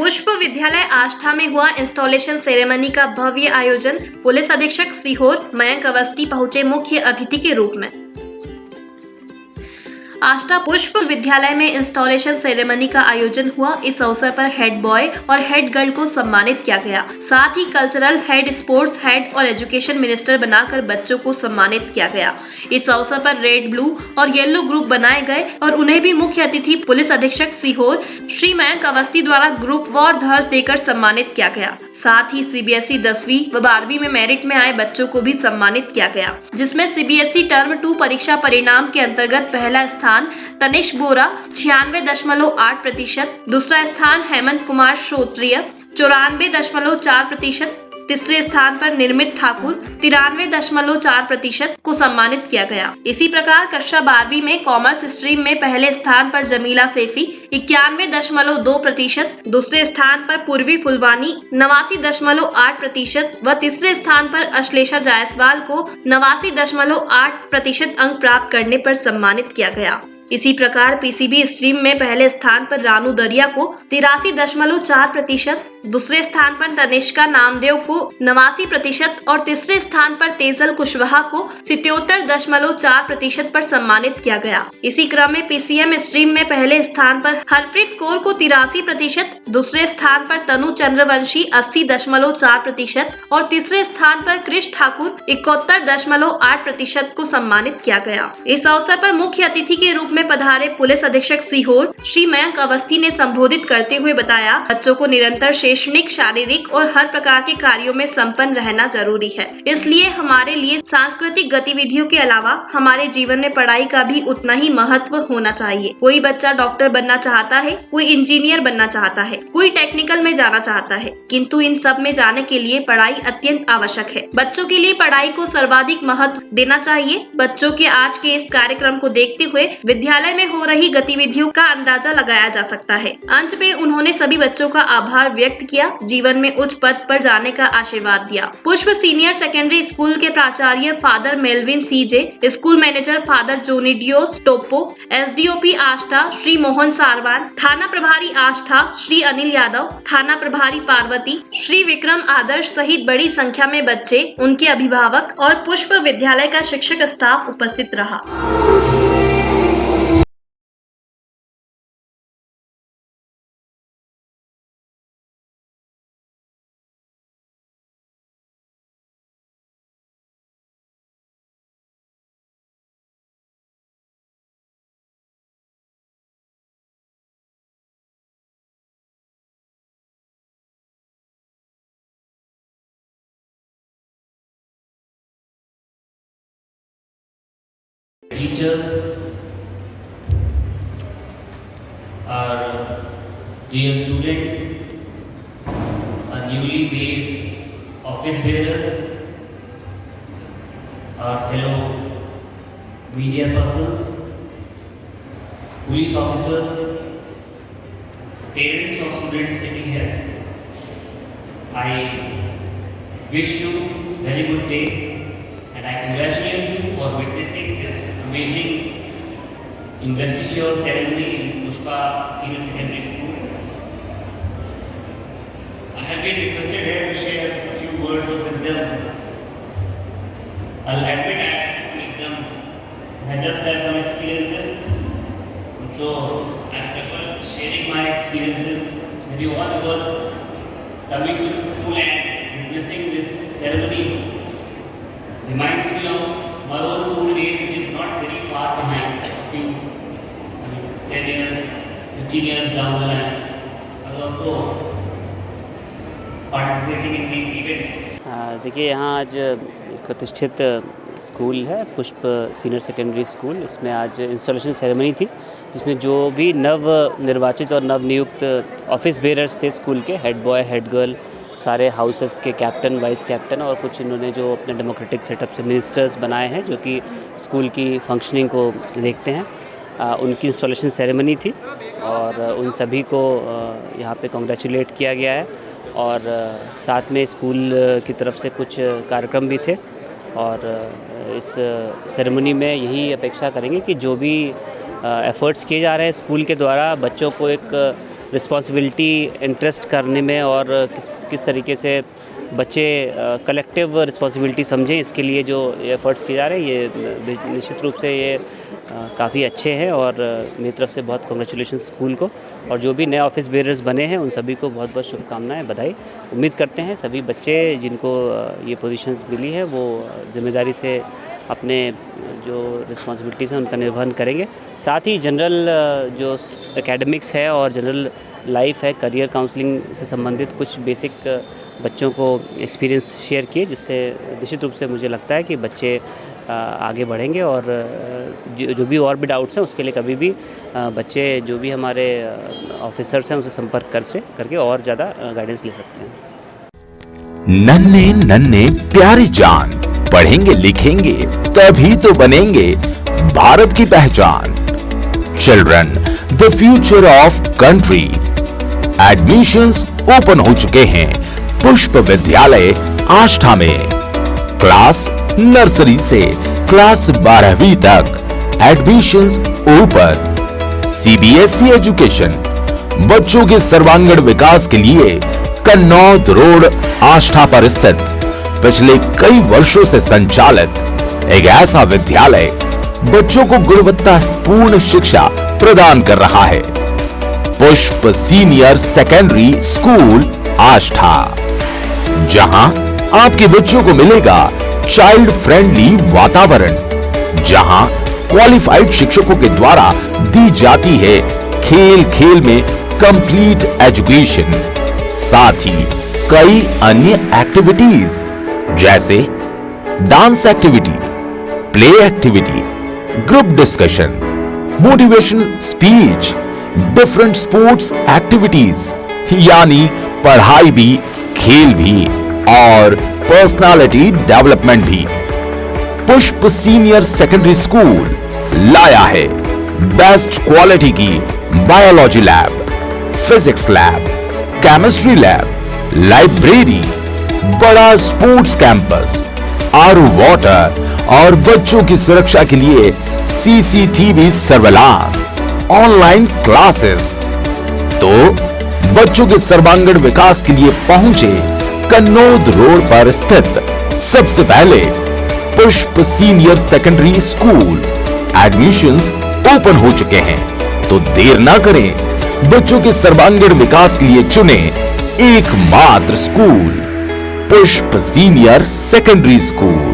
पुष्प विद्यालय आष्ठा में हुआ इंस्टॉलेशन सेरेमनी का भव्य आयोजन। पुलिस अधीक्षक सीहोर मयंक अवस्थी पहुंचे मुख्य अतिथि के रूप में। आष्ठा पुष्प विद्यालय में इंस्टॉलेशन सेरेमनी का आयोजन हुआ। इस अवसर पर हेड बॉय और हेड गर्ल को सम्मानित किया गया। साथ ही कल्चरल हेड, स्पोर्ट्स हेड और एजुकेशन मिनिस्टर बनाकर बच्चों को सम्मानित किया गया। इस अवसर पर रेड, ब्लू और येलो ग्रुप बनाए गए और उन्हें भी मुख्य अतिथि पुलिस अधीक्षक सीहोर श्री मयंक अवस्थी द्वारा ग्रुप वार ध्वज देकर सम्मानित किया गया। साथ ही सीबीएसई 10वीं व 12वीं में मेरिट में आए बच्चों को भी सम्मानित किया गया, जिसमें सीबीएसई टर्म 2 परीक्षा परिणाम के अंतर्गत पहला स्थान तनिष्क बोरा 96.8%, दूसरा स्थान हेमंत कुमार श्रोत्रिय 94.4%, तीसरे स्थान पर निर्मित ठाकुर 93.4% को सम्मानित किया गया। इसी प्रकार कक्षा 12वीं में कॉमर्स स्ट्रीम में पहले स्थान पर जमीला सेफी 91.2%, दूसरे स्थान पर पूर्वी फुलवानी 89.8% व तीसरे स्थान पर अश्लेषा जायसवाल को 89.8% अंक प्राप्त करने पर सम्मानित किया गया। इसी प्रकार पीसीबी स्ट्रीम में पहले स्थान पर रानू दरिया को 83.4%, दूसरे स्थान पर तनिष्का नामदेव को 89% और तीसरे स्थान पर तेजल कुशवाहा को 77.4% पर सम्मानित किया गया। इसी क्रम में पीसीएम स्ट्रीम में पहले स्थान पर हरप्रीत कौर को 83%, दूसरे स्थान पर तनु चंद्रवंशी 80.4% और तीसरे स्थान पर कृष ठाकुर 71.8% को सम्मानित किया गया। इस अवसर पर मुख्य अतिथि के रूप में पधारे पुलिस अधीक्षक सीहोर श्री मयंक अवस्थी ने संबोधित करते हुए बताया, बच्चों को निरंतर शैक्षणिक, शारीरिक और हर प्रकार के कार्यों में संपन्न रहना जरूरी है। इसलिए हमारे लिए सांस्कृतिक गतिविधियों के अलावा हमारे जीवन में पढ़ाई का भी उतना ही महत्व होना चाहिए। कोई बच्चा डॉक्टर बनना चाहता है, कोई इंजीनियर बनना चाहता है, कोई टेक्निकल में जाना चाहता है, किंतु इन सब में जाने के लिए पढ़ाई अत्यंत आवश्यक है। बच्चों के लिए पढ़ाई को सर्वाधिक महत्व देना चाहिए। बच्चों के आज के इस कार्यक्रम को देखते हुए विद्यालय में हो रही गतिविधियों का अंदाजा लगाया जा सकता है। अंत में उन्होंने सभी बच्चों का आभार व्यक्त किया, जीवन में उच्च पद पर जाने का आशीर्वाद दिया। पुष्प सीनियर सेकेंडरी स्कूल के प्राचार्य father Melvin CJ, school manager father जोनिडियोस टोप्पो, एसडीओपी आष्ठा श्री मोहन सारवान, थाना प्रभारी आष्ठा श्री अनिल यादव, थाना प्रभारी पार्वती, श्री विक्रम आदर्श सहित बड़ी संख्या में बच्चे, उनके अभिभावक और पुष्प विद्यालय का शिक्षक स्टाफ उपस्थित रहा। Teachers, our dear students, our newly made office bearers, our fellow media persons, police officers, parents of students sitting here, I wish you very good day and I congratulate you for witnessing this amazing investiture ceremony in Pushpa Senior Secondary School. I have been requested here to share a few words of wisdom. I'll admit I have wisdom. I just have some experiences. So I prefer sharing my experiences with you all because coming to the school and witnessing this ceremony reminds me of my own school days, which is not very far behind, 10 years, 15 years down the line. I was also participating in these events. देखिए यहाँ आज एक प्रतिष्ठित school है पुष्प senior secondary school. इसमें आज installation ceremony थी, जिसमें जो भी नव निर्वाचित और नव नियुक्त ऑफिस बेयरर्स थे स्कूल के, हेड बॉय, हेड गर्ल, सारे हाउसेस के कैप्टन, वाइस कैप्टन और कुछ इन्होंने जो अपने डेमोक्रेटिक सेटअप से मिनिस्टर्स बनाए हैं जो कि स्कूल की फंक्शनिंग को देखते हैं, उनकी इंस्टॉलेशन सेरेमनी थी और उन सभी को यहाँ पे कॉन्ग्रेचुलेट किया गया है। और साथ में स्कूल की तरफ से कुछ कार्यक्रम भी थे और इस सेरेमनी में यही अपेक्षा करेंगे कि जो भी एफ़र्ट्स किए जा रहे हैं स्कूल के द्वारा बच्चों को एक रिस्पॉन्सिबिलिटी इंटरेस्ट करने में और किस तरीके से बच्चे कलेक्टिव रिस्पॉन्सिबिलिटी समझें, इसके लिए जो एफर्ट्स किए जा रहे हैं ये निश्चित रूप से ये काफ़ी अच्छे हैं और मेरी तरफ से बहुत कांग्रेचुलेशन स्कूल को, और जो भी नए ऑफिस बेयरर्स बने हैं उन सभी को बहुत बहुत शुभकामनाएं, बधाई। उम्मीद करते हैं सभी बच्चे जिनको ये पोजीशंस मिली है वो जिम्मेदारी से अपने जो रिस्पॉन्सिबिलिटीज़ हैं उनका निर्वहन करेंगे। साथ ही जनरल जो एकेडमिक्स है और जनरल लाइफ है, करियर काउंसलिंग से संबंधित कुछ बेसिक बच्चों को एक्सपीरियंस शेयर किए, जिससे निश्चित रूप से मुझे लगता है कि बच्चे आगे बढ़ेंगे और जो भी और भी डाउट्स हैं उसके लिए कभी भी बच्चे जो भी हमारे ऑफिसर्स हैं उनसे संपर्क करके और ज़्यादा गाइडेंस ले सकते हैं। नन्हे नन्हे प्यारी जान, पढ़ेंगे लिखेंगे तभी तो बनेंगे भारत की पहचान। Children the future of country. Admissions open हो चुके हैं पुष्प विद्यालय आष्ठा में। क्लास नर्सरी से क्लास 12वीं तक एडमिशंस ओपन। सीबीएसई एजुकेशन बच्चों के सर्वांगीण विकास के लिए कन्नौद रोड आष्ठा पर स्थित पिछले कई वर्षों से संचालित एक ऐसा विद्यालय बच्चों को गुणवत्तापूर्ण शिक्षा प्रदान कर रहा है। पुष्प सीनियर सेकेंडरी स्कूल आष्ठा, जहां आपके बच्चों को मिलेगा चाइल्ड फ्रेंडली वातावरण, जहां क्वालिफाइड शिक्षकों के द्वारा दी जाती है खेल खेल में कंप्लीट एजुकेशन। साथ ही कई अन्य एक्टिविटीज जैसे dance activity, play activity, group discussion, motivation speech, different sports activities, यानी पढ़ाई भी, खेल भी और पर्सनालिटी डेवलपमेंट भी। पुष्प सीनियर सेकेंडरी स्कूल लाया है बेस्ट क्वालिटी की biology lab, physics lab, chemistry lab, library, बड़ा स्पोर्ट्स कैंपस, आरओ वाटर और बच्चों की सुरक्षा के लिए सीसीटीवी सर्वेलांस, ऑनलाइन क्लासेस। तो बच्चों के सर्वांगीण विकास के लिए पहुंचे कन्नौद रोड पर स्थित सबसे पहले पुष्प senior secondary school. Admissions open हो चुके हैं, तो देर ना करें, बच्चों के सर्वांगीण विकास के लिए चुने एकमात्र स्कूल पुष्प सीनियर सेकेंडरी स्कूल।